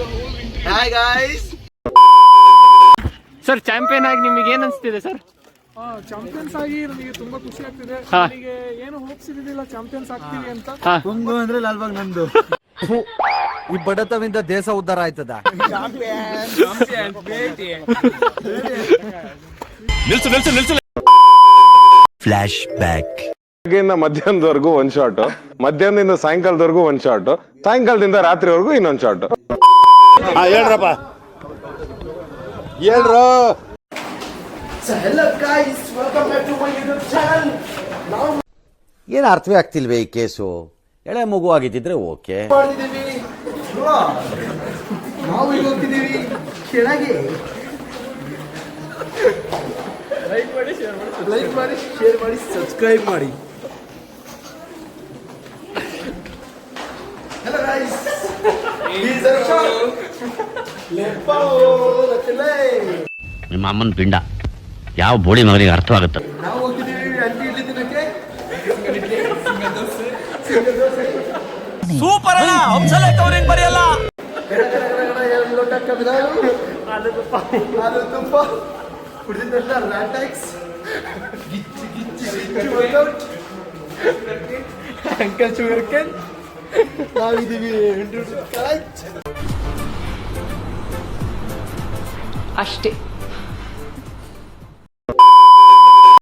Hi guys. Sir champion ಆಗಿ ನಿಮಗೆ ಏನ್ ಅನ್ಸ್ತಿದೆ ಸರ್? ಚಾಂಪಿಯನ್ಸ್ ಆಗಿ ನನಗೆ ತುಂಬಾ ಖುಷಿ ಆಗ್ತಿದೆ. ನನಗೆ ಏನು ಹೋಪ್ಸ್ ಇದ್ದಿಲ್ಲ ಚಾಂಪಿಯನ್ಸ್ ಆಗ್ತೀವಿ ಅಂತ. ಕುಂಗು ಅಂದ್ರೆ ಲಾಲ್ಬಾಗ್ ನಂದು. ಈ ಬಡತವಿಂದ ದೇಶ ಉದ್ಧಾರ ಆಯ್ತದ. ನಿಲ್ಸು ಫ್ಲಾಶ್ ಬ್ಯಾಕ್. ಬೆಳಗ್ಗೆಯಿಂದ ಮಧ್ಯಾಹ್ನದವರೆಗೂ ಒಂದ್ ಶಾಟ್, ಮಧ್ಯಾಹ್ನದಿಂದ ಸಾಯಂಕಾಲದವರೆಗೂ ಒಂದ್ ಶಾಟ್, ಸಾಯಂಕಾಲದಿಂದ ರಾತ್ರಿವರೆಗೂ ಇನ್ನೊಂದ್ ಶಾಟ್. ಹೇಳ್ರಪ್ಪ ಹೇಳ್ರು. ಏನು ಅರ್ಥವೇ ಆಗ್ತಿಲ್ವೇ ಈ ಕೇಸು? ಎಳೆ ಮಗು ಆಗಿದ್ದಿದ್ರೆ ಓಕೆ. ನಾವು ಈಗ ಹೋಗ್ತಿದ್ದೀವಿ ಕೆಳಗೆ. ಲೈಕ್ ಮಾಡಿ, ಶೇರ್ ಮಾಡಿ, ಸಬ್ಸ್ಕ್ರೈಬ್ ಮಾಡಿ. ಹಲೋ ಗೈಸ್, ನಿಮ್ಮ ಅಮ್ಮನ ಪಿಂಡ ಯಾವ ಬೋಳಿ ಮಗನಿಗೆ ಅರ್ಥವಾಗುತ್ತೆ? ನಾವು ಹೋಗ್ತಿದ್ದೀವಿ ಅಂಟಿ ಇಡ್ಲಿ ತಿನ್ನಕ್ಕೆ. ಸೂಪರ್ ಅಣ್ಣ, ಹಂಸಲೇಖ ಅವ್ರು ಹೆಂಗ್ ಬರೆಯಲ್ಲ. ಎರಡು ಲೋಟ ಕಬ್ಬಿನಾರು, ಆಲೂ ತುಪ್ಪ ಕುಡಿದ ತಕ್ಷಣ ಲ್ಯಾಟೆಕ್ಸ್ ಗಿಚ್ಚಿ ವರ್ಕೌಟ್. Uncle sugar can. ನಾವಿದ್ದೀವಿ ಅಷ್ಟೇ.